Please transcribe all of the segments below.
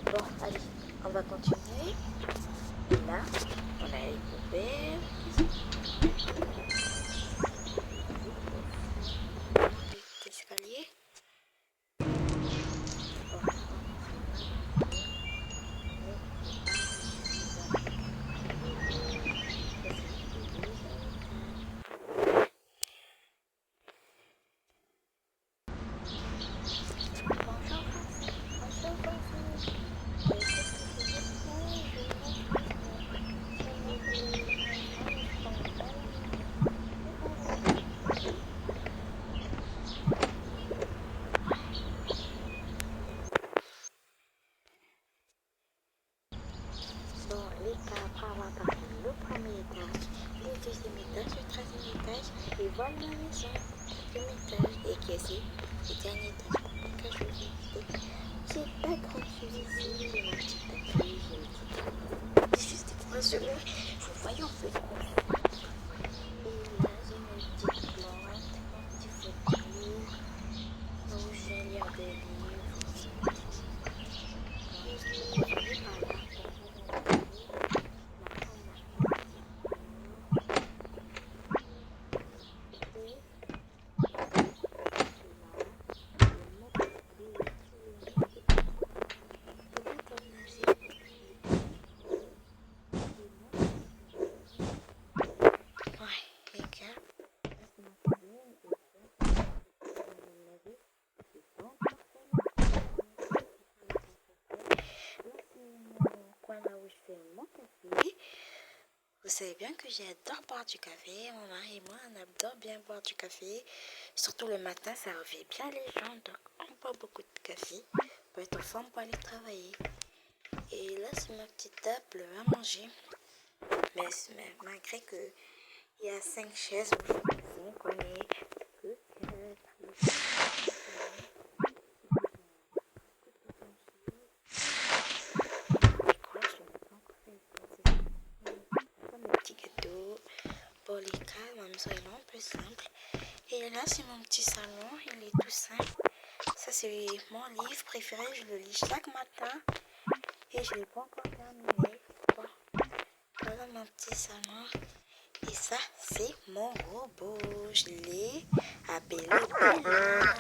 Bon, allez, on va continuer. Et là, on a les poubelles. L'escalier. Bon, les cas, après avoir parcouru le premier étage, le deuxième étage, le troisième étage, et voilà la maison, quatrième étage, et qui est ici, le dernier étage, pour pas que je vous visite. J'ai pas grand chose ici, j'ai mon petit tapis, j'ai une petite table, j'ai juste des croisements, vous voyez en fait quoi. Et là, j'ai mes petites plantes, mon petit fauteuil, où j'ai lire des livres. Vous voyez par là. Vous savez bien que j'adore boire du café. Mon mari et moi, on adore bien boire du café. Surtout le matin, ça réveille bien les gens. Donc, on boit beaucoup de café pour être en forme pour aller travailler. Et là, c'est ma petite table à manger. Mais malgré que il y a 5 chaises, on est que 4. Pour les cas, ma maison est un peu simple. Et là, c'est mon petit salon, il est tout simple. Ça, c'est mon livre préféré, je le lis chaque matin. Et je ne l'ai pas encore terminé. Bon, voilà mon petit salon. Et ça, c'est mon robot. Je l'ai appelé Bella.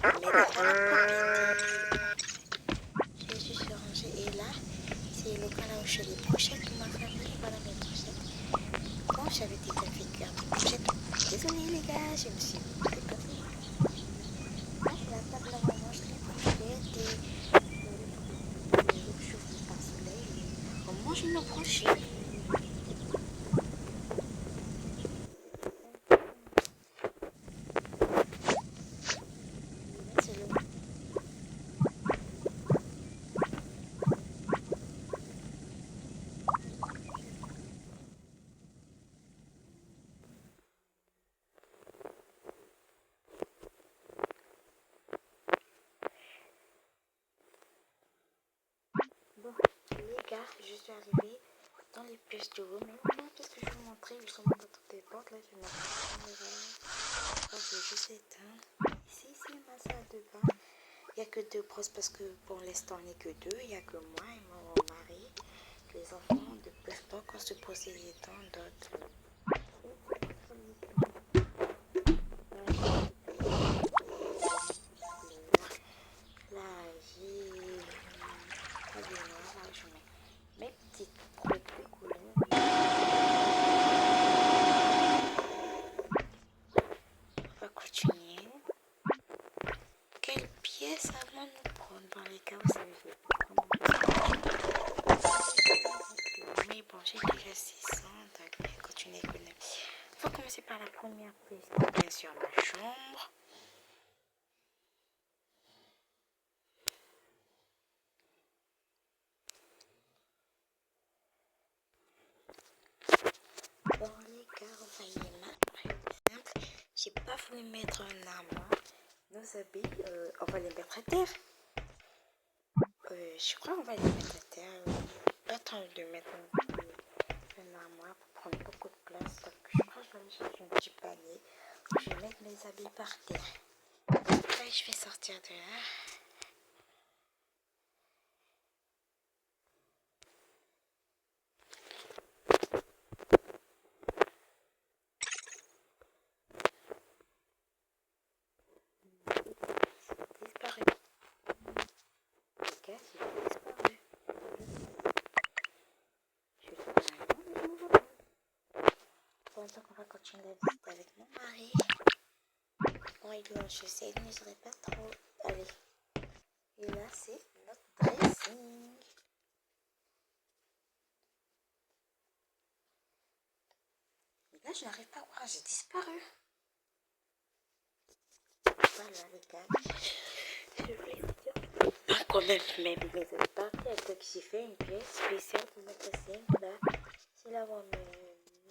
Mais la j'ai juste rangé. Et là, c'est le canal où je fais les brochettes pour ma famille. Voilà mes brochettes. Quand j'avais des configures de brochettes, désolée les gars, je me suis fait pas tout. Là, c'est la table où on mange les brochettes et je vous par soleil. On mange une brochette. Bon, les gars, je suis arrivée dans les pièces de haut. Mais voilà, qu'est-ce que je vais vous montrer justement dans toutes les portes. Là, je vais mettre la caméra. Là, je vais juste éteindre. Ici, c'est ma salle de bain. Il n'y a que 2 brosses parce que pour l'instant, on n'est que 2. Il n'y a que moi et mon mari. Les enfants ne peuvent pas encore se poser dans d'autres. Là, j'ai Dans les cas, vous savez, mais bon, j'ai déjà 600, donc continuer l'économie. Il faut commencer par la première pièce, bien sûr, ma chambre. Bon, les gars, vous voyez ma simple. J'ai pas voulu mettre un armoire. Nos habits, on va les mettre à terre. Je crois qu'on va les mettre à terre. Pas tant de mettre un armoire pour prendre beaucoup de place. Donc, je crois que je vais aller chercher un petit panier. Je vais mettre mes habits par terre. Après, je vais sortir de là. Disparu. Les gars, j'ai disparu. Je suis pas pour l'instant qu'on va continuer la visite avec mon mari. Bon, je sais, mais je pas trop. Allez. Et là, c'est notre dressing. Et là, je n'arrive pas à voir, j'ai disparu. Voilà, les gars. Je vais dire. Ah, quand même, mes amis partis avec j'ai fait une pièce spéciale pour notre dressing. Là, c'est là où on met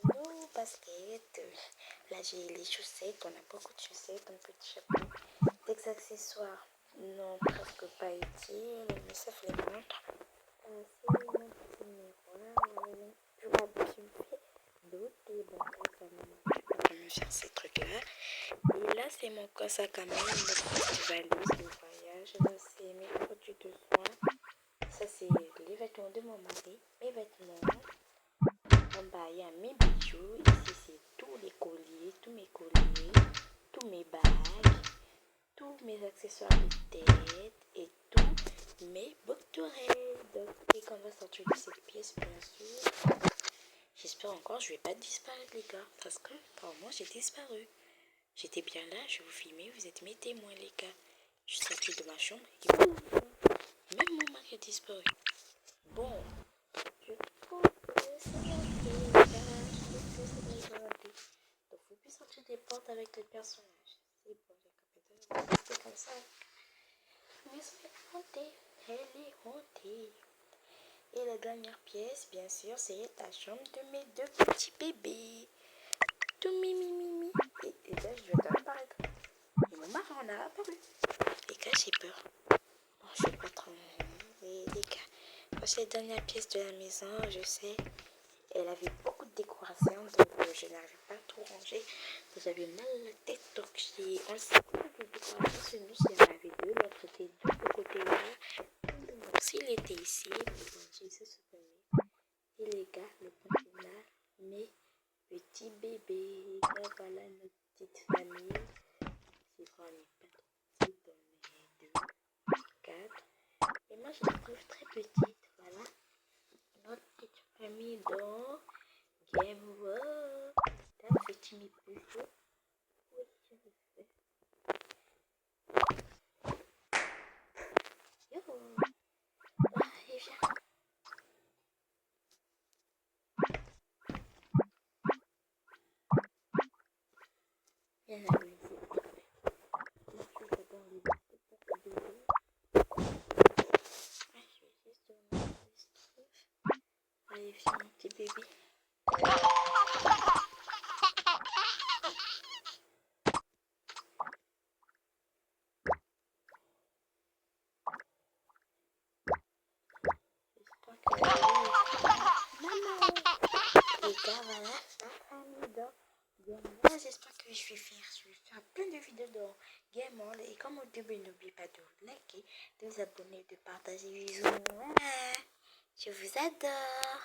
nos baskets. Là, j'ai les chaussettes. On a beaucoup de chaussettes, un petit chapeau. Des accessoires, non, presque pas utiles, mais ça fait les montres. C'est mon petit miroir. Je vois bien d'autres et bon, quand même, je sais pas comment faire ces trucs-là. Et là, c'est mon sac à main, mon petite valise de voyage. Là, c'est mes produits de soins. Ça, c'est les vêtements de mon mari, mes vêtements. En bas, il y a mes bijoux. Ici, c'est tous les colliers, tous mes colliers, tous mes bagues, tous mes accessoires de tête et tous mes boucles d'oreilles. Donc, et quand on va sortir de cette pièce, bien sûr, j'espère encore que je ne vais pas disparaître, les gars, parce que pour moi, j'ai disparu. J'étais bien là, je vous filmais, vous êtes mes témoins, les gars. Je suis sortie de ma chambre et boum, même mon mari a disparu. Bon, je trouve que c'est raté, les gars. Je trouve que c'est raté. Donc, vous pouvez sortir des portes avec le personnage. C'est bon, j'ai compris. C'est comme ça. Mais c'est hantée. Elle est hantée. Et la dernière pièce, bien sûr, c'est la chambre de mes deux petits bébés. Tout mimi. Et là, je vais apparaître. Et mon mari en a apparu. Les gars, j'ai peur. Bon, je sais pas trop. Et les gars, c'est la dernière pièce de la maison, je sais. Elle avait beaucoup de décorations, donc je n'arrivais pas à tout ranger. J'avais mal à la tête, donc j'ai enseigné les décorations. Chez nous, il y en avait deux, l'autre était de ce côté-là. Donc s'il était ici, j'ai ce souvenir. Et les gars, le point final, mes petits bébés. Les gars, voilà notre petite famille. C'est qu'on n'est pas trop petite, on est deux, quatre. Et moi, je la trouve très petite, voilà. Notre petite famille dans Game Over. Là, petit mi plus chaud. Oui, je le fais. Yo! Ah, et viens. Viens là, oui, c'est quoi? Là, je vais dans les bébés. Ah, je vais juste demander ce qu'il trouve. Allez, viens, mon petit bébé. J'espère que maman! Les gars, voilà, la famille dans Game On. J'espère que je vais faire plein de vidéos dans Game On. Et comme au début, n'oubliez pas de vous liker, de vous abonner, de partager. Bisous. Je vous adore.